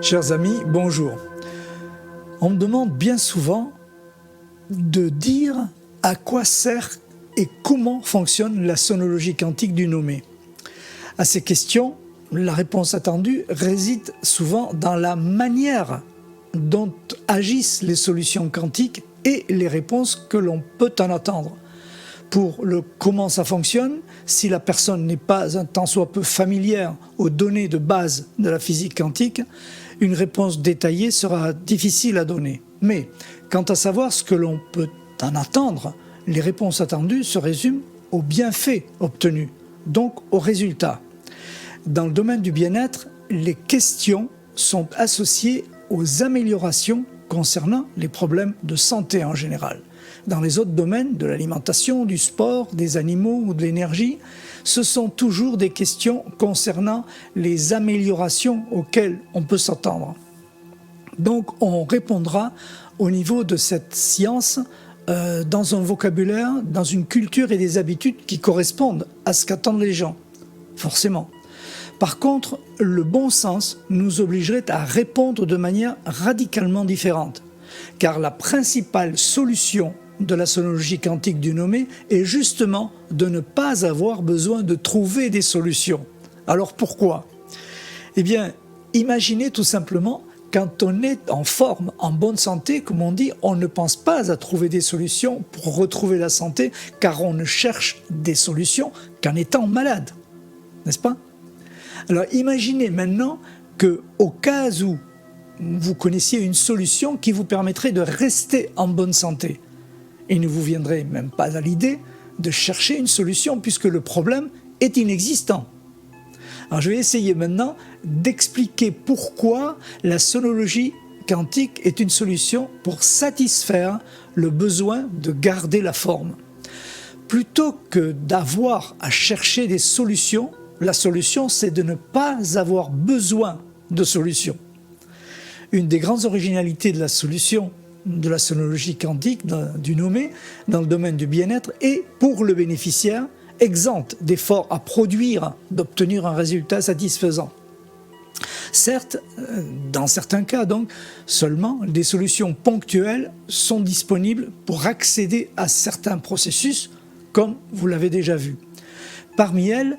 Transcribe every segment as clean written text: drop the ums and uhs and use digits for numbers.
Chers amis, bonjour. On me demande bien souvent de dire à quoi sert et comment fonctionne la sonologie quantique du nommé. À ces questions, la réponse attendue réside souvent dans la manière dont agissent les solutions quantiques et les réponses que l'on peut en attendre. Pour le comment ça fonctionne, si la personne n'est pas un tant soit peu familière aux données de base de la physique quantique, une réponse détaillée sera difficile à donner. Mais quant à savoir ce que l'on peut en attendre, les réponses attendues se résument aux bienfaits obtenus, donc aux résultats. Dans le domaine du bien-être, les questions sont associées aux améliorations concernant les problèmes de santé en général. Dans les autres domaines, de l'alimentation, du sport, des animaux ou de l'énergie, ce sont toujours des questions concernant les améliorations auxquelles on peut s'attendre. Donc on répondra au niveau de cette science dans un vocabulaire, dans une culture et des habitudes qui correspondent à ce qu'attendent les gens, forcément. Par contre, le bon sens nous obligerait à répondre de manière radicalement différente, car la principale solution de la sonologie quantique du nommé est justement de ne pas avoir besoin de trouver des solutions. Alors pourquoi ? Eh bien, imaginez tout simplement, quand on est en forme, en bonne santé, comme on dit, on ne pense pas à trouver des solutions pour retrouver la santé, car on ne cherche des solutions qu'en étant malade, n'est-ce pas ? Alors imaginez maintenant qu'au cas où vous connaissiez une solution qui vous permettrait de rester en bonne santé, il ne vous viendrait même pas à l'idée de chercher une solution puisque le problème est inexistant. Alors je vais essayer maintenant d'expliquer pourquoi la sonologie quantique est une solution pour satisfaire le besoin de garder la forme. Plutôt que d'avoir à chercher des solutions, la solution c'est de ne pas avoir besoin de solutions. Une des grandes originalités de la solution de la sonologie quantique du nommé dans le domaine du bien-être est pour le bénéficiaire exempte d'efforts à produire, d'obtenir un résultat satisfaisant. Certes, dans certains cas donc, seulement des solutions ponctuelles sont disponibles pour accéder à certains processus, comme vous l'avez déjà vu. Parmi elles,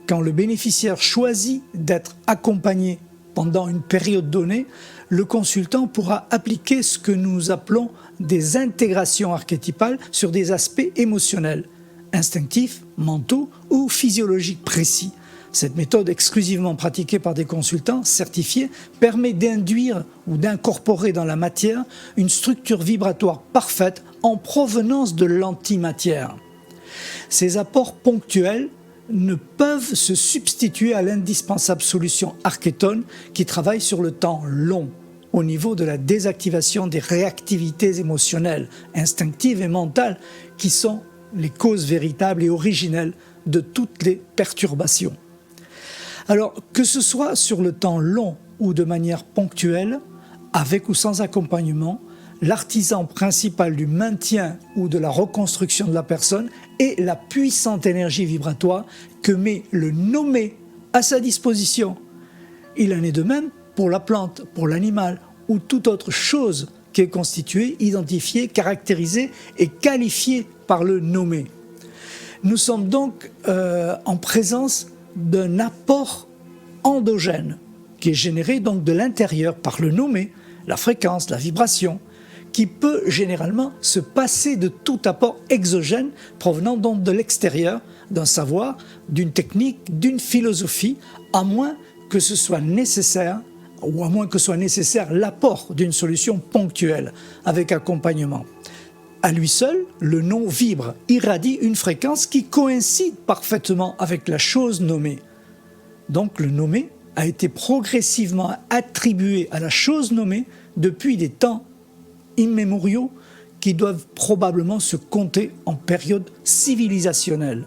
quand le bénéficiaire choisit d'être accompagné pendant une période donnée, le consultant pourra appliquer ce que nous appelons des intégrations archétypales sur des aspects émotionnels, instinctifs, mentaux ou physiologiques précis. Cette méthode exclusivement pratiquée par des consultants certifiés permet d'induire ou d'incorporer dans la matière une structure vibratoire parfaite en provenance de l'antimatière. Ces apports ponctuels ne peuvent se substituer à l'indispensable solution archétone qui travaille sur le temps long, au niveau de la désactivation des réactivités émotionnelles, instinctives et mentales, qui sont les causes véritables et originelles de toutes les perturbations. Alors, que ce soit sur le temps long ou de manière ponctuelle, avec ou sans accompagnement, l'artisan principal du maintien ou de la reconstruction de la personne est la puissante énergie vibratoire que met le nommé à sa disposition. Il en est de même pour la plante, pour l'animal ou toute autre chose qui est constituée, identifiée, caractérisée et qualifiée par le nommé. Nous sommes donc en présence d'un apport endogène qui est généré donc de l'intérieur par le nommé, la fréquence, la vibration, qui peut généralement se passer de tout apport exogène provenant donc de l'extérieur, d'un savoir, d'une technique, d'une philosophie, à moins que ce soit nécessaire, ou à moins que soit nécessaire l'apport d'une solution ponctuelle avec accompagnement. À lui seul, le nom vibre, irradie une fréquence qui coïncide parfaitement avec la chose nommée. Donc le nommé a été progressivement attribué à la chose nommée depuis des temps immémoriaux qui doivent probablement se compter en période civilisationnelle.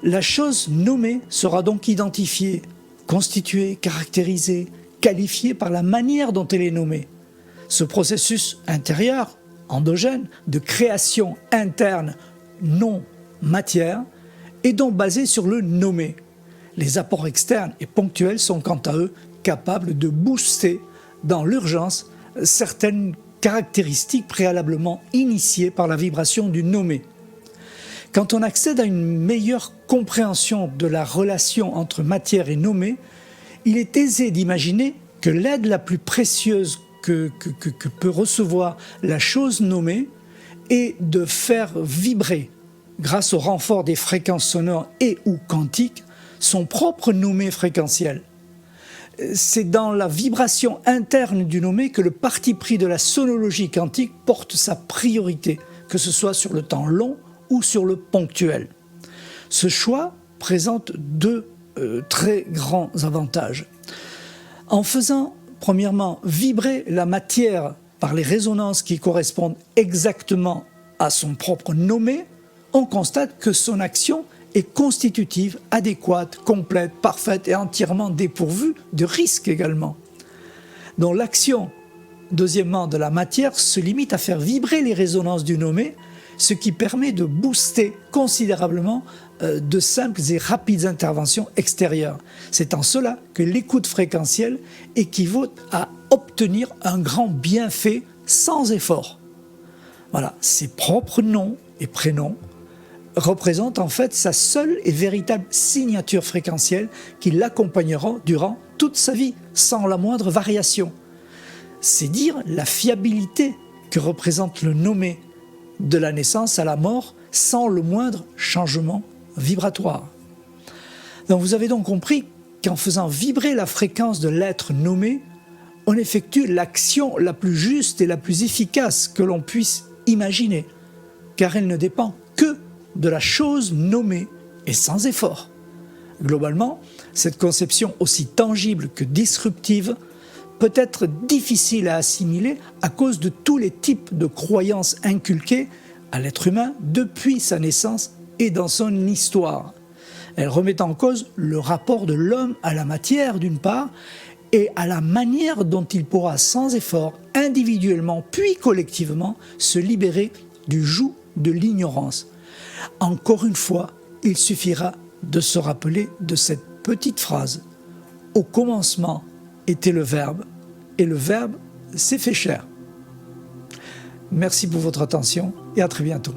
La chose nommée sera donc identifiée, constituée, caractérisée, qualifiée par la manière dont elle est nommée. Ce processus intérieur, endogène, de création interne non-matière, est donc basé sur le nommé. Les apports externes et ponctuels sont quant à eux capable de booster dans l'urgence certaines caractéristiques préalablement initiées par la vibration du nommé. Quand on accède à une meilleure compréhension de la relation entre matière et nommé, il est aisé d'imaginer que l'aide la plus précieuse que peut recevoir la chose nommée est de faire vibrer, grâce au renfort des fréquences sonores et ou quantiques, son propre nommé fréquentiel. C'est dans la vibration interne du nommé que le parti pris de la sonologie quantique porte sa priorité, que ce soit sur le temps long ou sur le ponctuel. Ce choix présente deux très grands avantages. En faisant, premièrement, vibrer la matière par les résonances qui correspondent exactement à son propre nommé, on constate que son action est constitutive, adéquate, complète, parfaite et entièrement dépourvue de risque également. Donc l'action, deuxièmement, de la matière se limite à faire vibrer les résonances du nommé, ce qui permet de booster considérablement de simples et rapides interventions extérieures. C'est en cela que l'écoute fréquentielle équivaut à obtenir un grand bienfait sans effort. Voilà, ses propres noms et prénoms représentent en fait sa seule et véritable signature fréquentielle qui l'accompagnera durant toute sa vie, sans la moindre variation. C'est dire la fiabilité que représente le nommé de la naissance à la mort sans le moindre changement vibratoire. Donc vous avez donc compris qu'en faisant vibrer la fréquence de l'être nommé, on effectue l'action la plus juste et la plus efficace que l'on puisse imaginer, car elle ne dépend que de la chose nommée et sans effort. Globalement, cette conception aussi tangible que disruptive peut être difficile à assimiler à cause de tous les types de croyances inculquées à l'être humain depuis sa naissance et dans son histoire. Elle remet en cause le rapport de l'homme à la matière d'une part et à la manière dont il pourra sans effort, individuellement puis collectivement, se libérer du joug de l'ignorance. Encore une fois, il suffira de se rappeler de cette petite phrase. Au commencement était le Verbe, et le Verbe s'est fait chair. Merci pour votre attention et à très bientôt.